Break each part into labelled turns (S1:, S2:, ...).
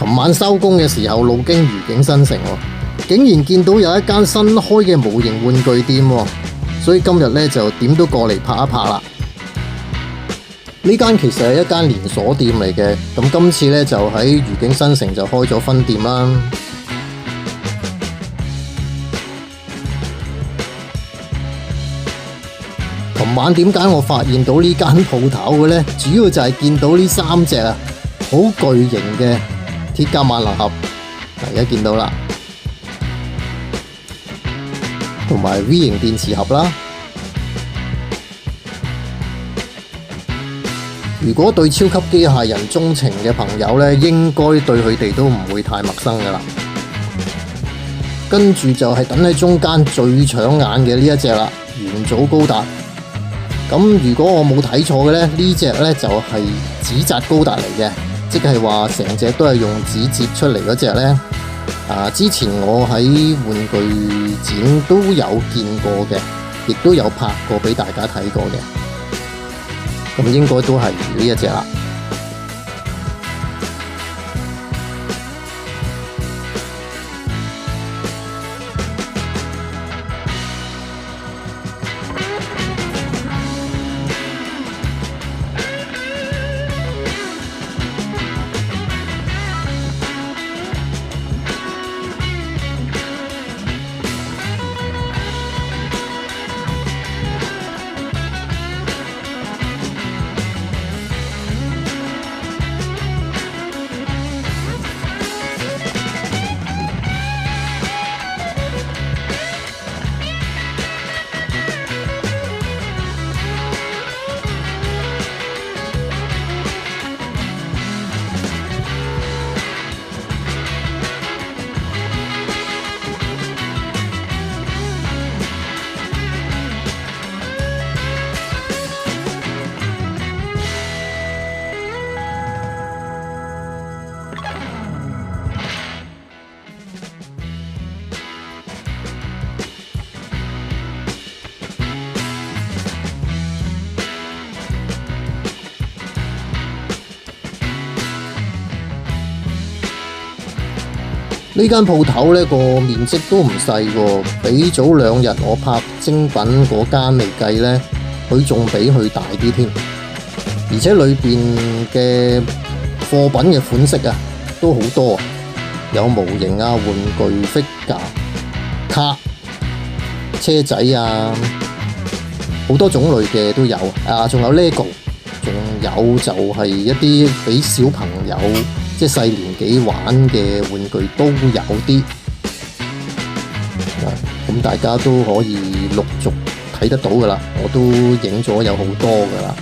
S1: 琴晚收工嘅時候，路經愉景新城竟然見到有一間新開嘅模型玩具店，所以今日呢就點都過嚟拍一拍啦。呢間其實係一間連鎖店嚟嘅，咁今次呢就喺愉景新城就開咗分店啦。琴晚點解我發現到呢間鋪頭嘅呢？主要就係見到呢3隻啊，好巨型嘅鐵甲萬能俠，大家見到啦，同埋 V 型電池盒啦。如果對超級機械人鍾情嘅朋友呢，應該對佢哋都唔會太陌生噶啦。跟住就係等喺中間最搶眼嘅呢一隻啦，元祖高達。咁如果我冇睇錯嘅呢，呢隻呢就係紙紮高達嚟嘅，即係話成隻都係用紙摺出嚟嗰隻呢。之前我喺玩具展都有見過嘅，亦都有拍過俾大家睇過嘅。咁應該都係呢一隻啦。呢間鋪頭呢個面積都唔細喎，比早2日我拍精品嗰間嚟計呢，佢仲比佢大啲添。而且裏邊嘅貨品嘅款式啊都好多，有模型啊、玩具、figure、卡、車仔啊，好多種類嘅都有。仲有 LEGO， 仲有就係一啲俾小朋友即係細年紀玩嘅玩具都有啲，咁大家都可以陸續睇得到噶啦，我都影咗有好多噶啦。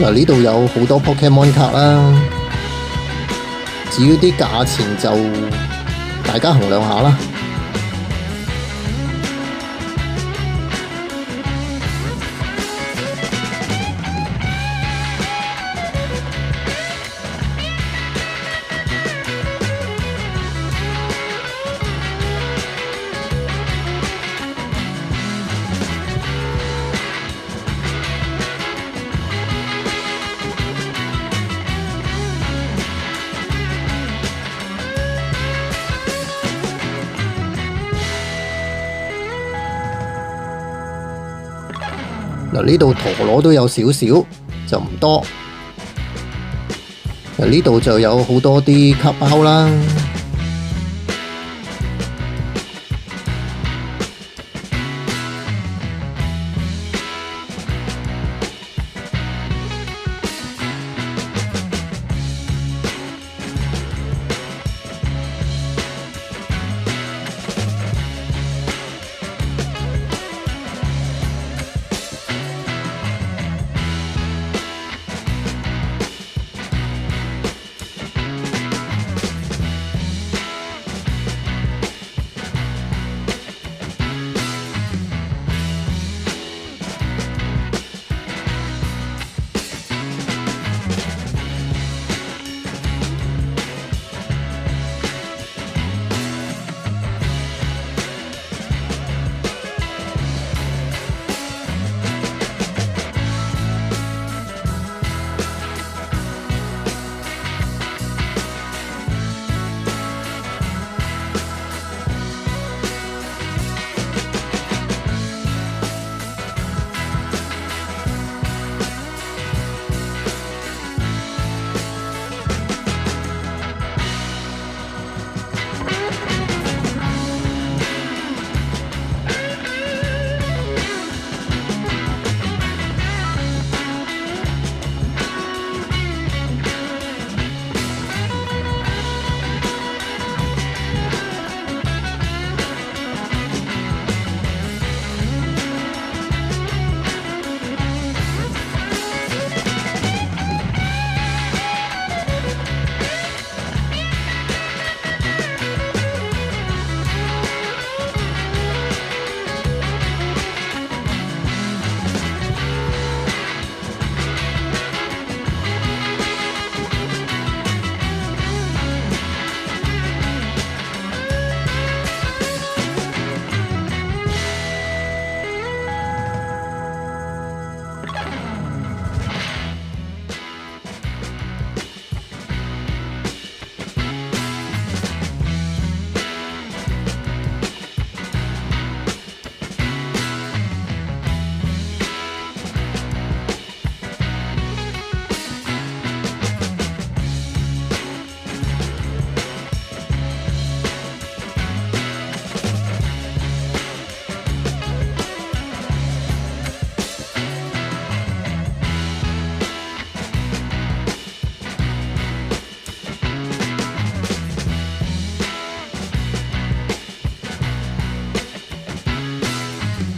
S1: 嗱，呢度有好多 Pokemon 卡啦，至於啲價錢就大家衡量下啦。嗱，呢度陀螺都有少少，就唔多。嗱，呢度就有好多啲卡包啦。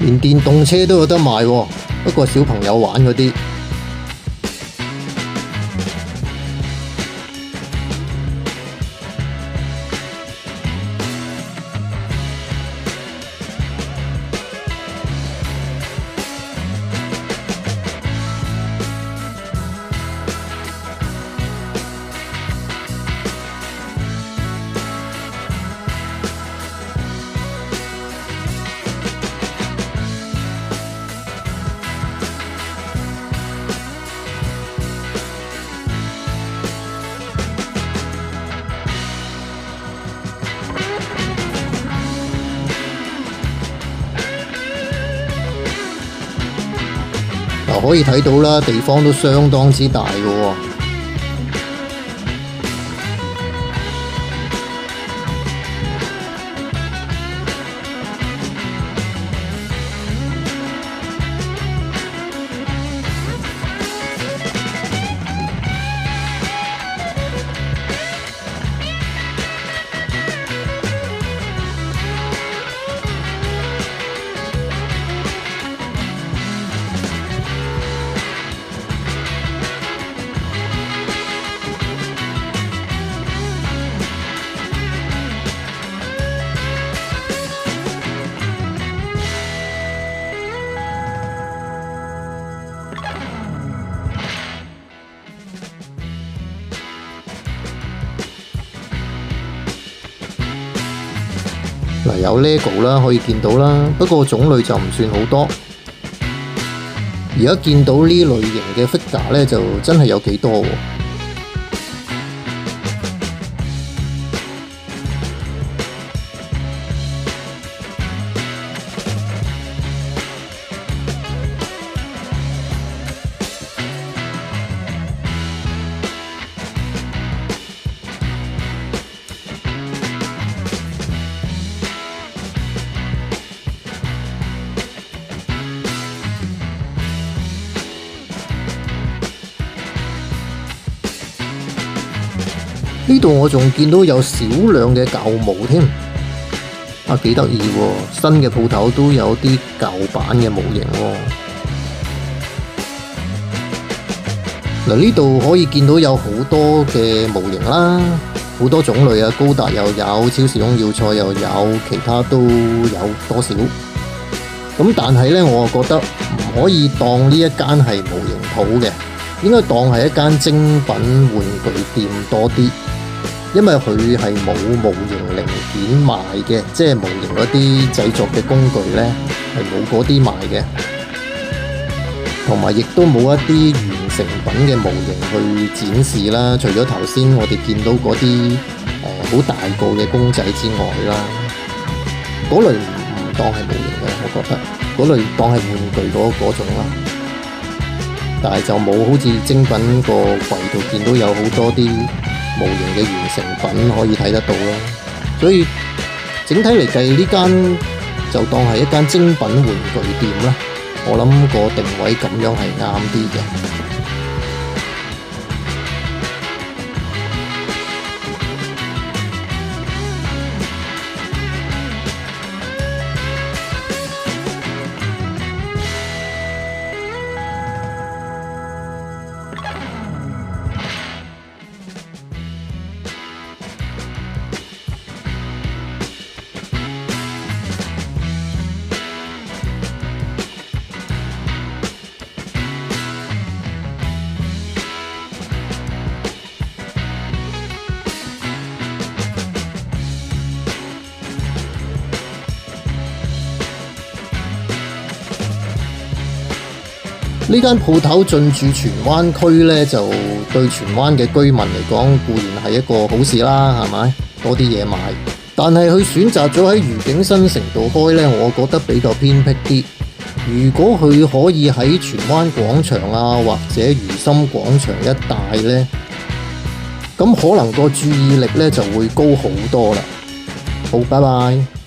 S1: 連電動車都有得賣喎，不過小朋友玩嗰啲。可以睇到啦，地方都相當之大嘅喎。嗱，有 LEGO 啦，可以見到啦，不過種類就唔算好多。而家見到呢類型嘅 figure 咧，就真係有幾多喎。呢度我仲見到有少量嘅舊模添，啊幾得意喎！新嘅鋪頭都有啲舊版嘅模型喎。嗱，呢度可以見到有好多嘅模型啦，好多種類啊，高達又有，超時空要塞又有，其他都有多少。咁但係呢，我覺得唔可以當呢一間係模型鋪嘅，應該當係一間精品玩具店多啲。因為佢係冇模型零件賣嘅，即係模型嗰啲製作嘅工具呢，係冇嗰啲賣嘅，同埋亦都冇一啲完成品嘅模型去展示啦。除咗頭先我哋見到嗰啲好大個嘅公仔之外啦，嗰類唔當係模型嘅，我覺得嗰類當係玩具嗰種啦。但係就冇好似精品個櫃度見到有好多啲模型嘅完成品可以睇得到咯，所以整體嚟計呢間就當係一間精品玩具店啦。我諗個定位咁樣係啱啲嘅。呢間鋪頭進駐荃灣區呢，就對荃灣嘅居民嚟講固然係一個好事啦，係咪？多啲嘢買。但係佢選擇咗喺愉景新城度開呢，我覺得比較偏僻啲。如果佢可以喺荃灣廣場啊，或者如心廣場一帶呢，咁可能個注意力呢就會高好多啦。好，拜拜。